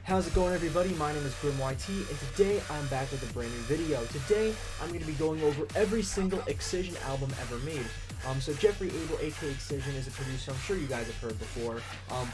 How's it going, everybody? My name is GriimYT, and today I'm back with a brand new video. Today I'm going to be going over every single Excision album ever made. So Jeffrey Abel, aka Excision, is a producer I'm sure you guys have heard before.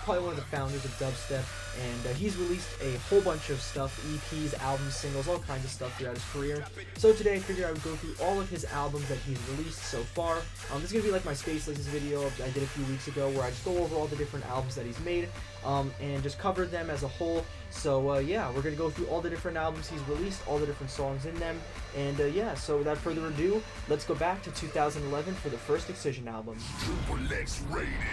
Probably one of the founders of dubstep, and he's released a whole bunch of stuff, EPs, albums, singles, all kinds of stuff throughout his career. So today I figured I would go through all of his albums that he's released so far. This is going to be like my Space Laces video I did a few weeks ago, where I just go over all the different albums that he's made, and just cover them as a whole. So yeah, we're going to go through all the different albums he's released, all the different songs in them, and yeah, so without further ado, let's go back to 2011 for the first Excision album.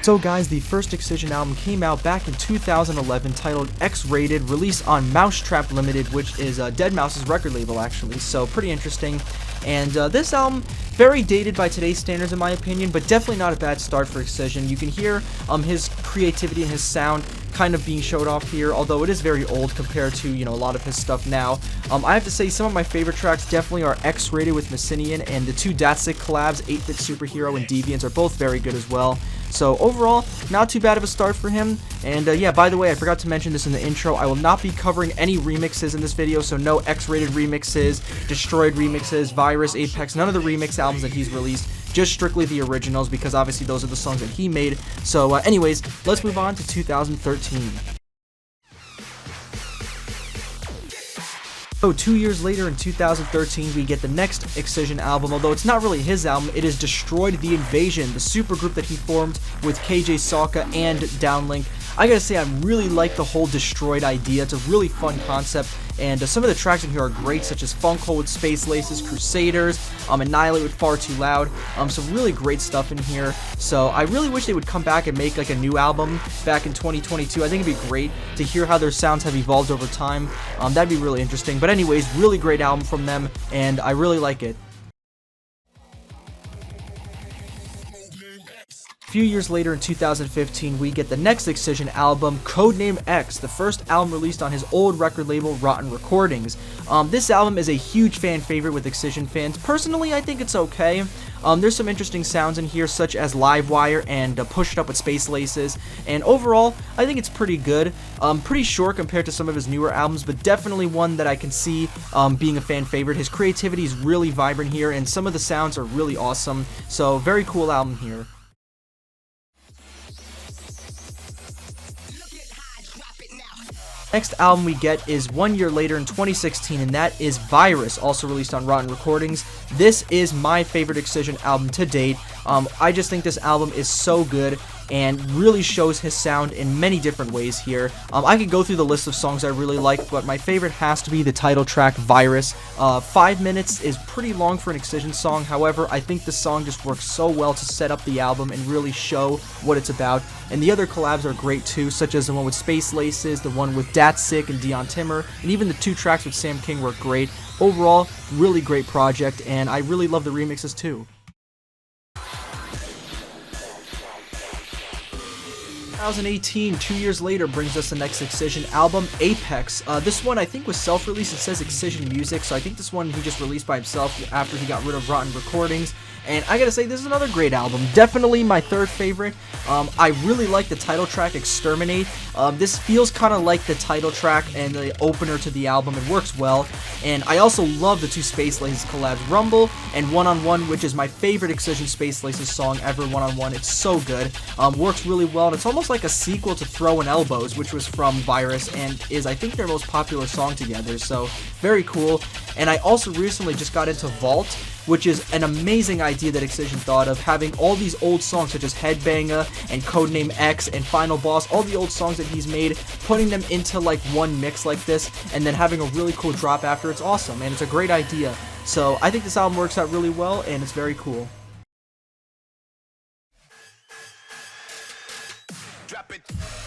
So guys, the first Excision album came out back in 2011, titled Xrated, released on Mousetrap Limited, which is deadmau5's record label actually, so pretty interesting. And this album, very dated by today's standards in my opinion, but definitely not a bad start for Excision. You can hear his creativity and his sound kind of being showed off here, although it is very old compared to, you know, a lot of his stuff now. I have to say some of my favorite tracks definitely are Xrated with Messinian, and the two Datsik collabs, 8-Bit Superhero and Deviants, are both very good as well. So overall, not too bad of a start for him. And yeah, by the way, I forgot to mention this in the intro, I will not be covering any remixes in this video, so no Xrated remixes, Destroyed remixes, Virus, Apex, none of the remix albums that he's released, just strictly the originals, because obviously those are the songs that he made. So anyways, let's move on to 2013. So 2 years later, in 2013, we get the next Excision album, although it's not really his album. It is Destroyed the Invasion, the supergroup that he formed with KJ Sawka and Downlink. I gotta say, I really like the whole Destroyed idea. It's a really fun concept, and some of the tracks in here are great, such as Funk Hole with Space Laces, Crusaders, Annihilate with Far Too Loud, some really great stuff in here. So I really wish they would come back and make like a new album back in 2022. I think it'd be great to hear how their sounds have evolved over time. That'd be really interesting. But anyways, really great album from them, and I really like it. A few years later, in 2015, we get the next Excision album, Codename X, the first album released on his old record label, Rotten Recordings. This album is a huge fan favorite with Excision fans. Personally, I think it's okay. There's some interesting sounds in here, such as Livewire and Push It Up with Space Laces, and overall, I think it's pretty good. Pretty short compared to some of his newer albums, but definitely one that I can see being a fan favorite. His creativity is really vibrant here, and some of the sounds are really awesome, so very cool album here. Next album we get is 1 year later in 2016, and that is Virus, also released on Rotten Recordings. This is my favorite Excision album to date. I just think this album is so good and really shows his sound in many different ways here. I could go through the list of songs I really like, but my favorite has to be the title track, Virus. 5 minutes is pretty long for an Excision song, however, I think the song just works so well to set up the album and really show what it's about. And the other collabs are great too, such as the one with Space Laces, the one with Datsik and Dion Timmer, and even the two tracks with Sam King work great. Overall, really great project, and I really love the remixes too. 2018, 2 years later, brings us the next Excision album, Apex. This one I think was self-released. It says Excision Music, so I think this one he just released by himself after he got rid of Rotten Recordings. And I gotta say, this is another great album. Definitely my third favorite. I really like the title track, Exterminate. This feels kind of like the title track and the opener to the album. It works well. And I also love the two Space Laces collabs, Rumble and One on One, which is my favorite Excision Space Laces song ever, One on One. It's so good. Works really well, and it's almost like a sequel to Throwin' Elbows, which was from Virus, and is, I think, their most popular song together. So, very cool. And I also recently just got into Vault, which is an amazing idea that Excision thought of, having all these old songs such as Headbanger and Codename X and Final Boss, all the old songs that he's made, putting them into like one mix like this, and then having a really cool drop after. It's awesome, and it's a great idea. So I think this album works out really well, and it's very cool.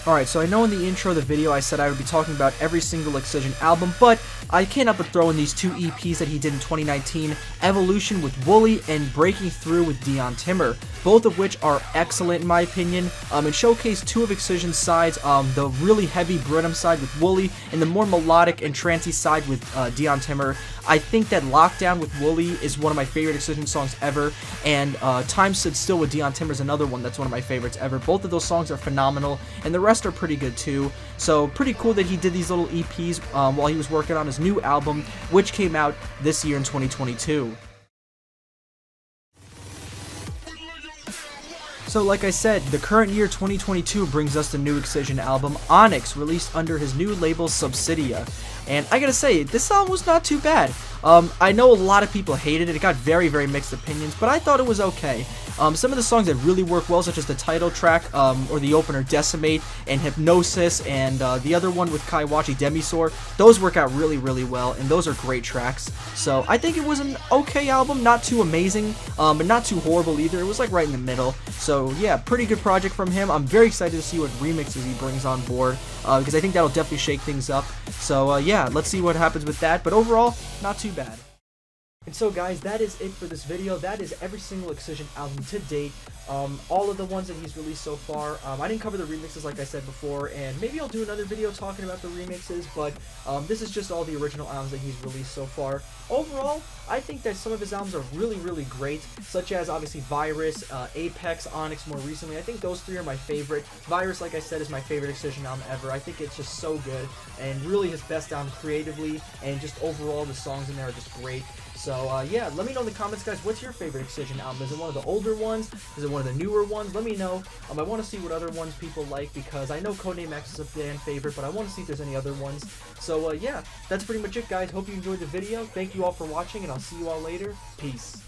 Alright, so I know in the intro of the video I said I would be talking about every single Excision album, but I can't help but throw in these two EPs that he did in 2019, Evolution with Wooly and Breaking Through with Dion Timmer, both of which are excellent in my opinion, and showcase two of Excision's sides, the really heavy Brittum side with Wooly, and the more melodic and trancey side with Dion Timmer. I think that Lockdown with Wooly is one of my favorite Excision songs ever, and Time Stood Still with Dion Timmer is another one that's one of my favorites ever. Both of those songs are phenomenal, and the rest rest are pretty good too. So pretty cool that he did these little EPs while he was working on his new album, which came out this year in 2022. So like I said, the current year 2022 brings us the new Excision album, Onix, released under his new label Subsidia. And I gotta say, this album was not too bad. I know a lot of people hated it. It got very, very mixed opinions, but I thought it was okay. Some of the songs that really work well, such as the title track, or the opener Decimate, and Hypnosis, and the other one with Kaiwachi, Dinosaur, those work out really, really well, and those are great tracks. So I think it was an okay album, not too amazing, but not too horrible either. It was like right in the middle. So yeah, pretty good project from him. I'm very excited to see what remixes he brings on board, because I think that'll definitely shake things up. So yeah, let's see what happens with that, but overall, not too bad. And so guys, that is it for this video. That is every single Excision album to date. All of the ones that he's released so far. I didn't cover the remixes like I said before, and maybe I'll do another video talking about the remixes, but this is just all the original albums that he's released so far. Overall, I think that some of his albums are really, really great, such as obviously Virus, Apex, Onix more recently. I think those three are my favorite. Virus, like I said, is my favorite Excision album ever. I think it's just so good, and really his best album creatively, and just overall the songs in there are just great. So yeah, let me know in the comments, guys, what's your favorite Excision album? Is it one of the older ones? Is it one of the newer ones? Let me know. I want to see what other ones people like, because I know Codename X is a fan favorite, but I want to see if there's any other ones. So yeah, that's pretty much it, guys. Hope you enjoyed the video. Thank you all for watching, and I'll see you all later. Peace.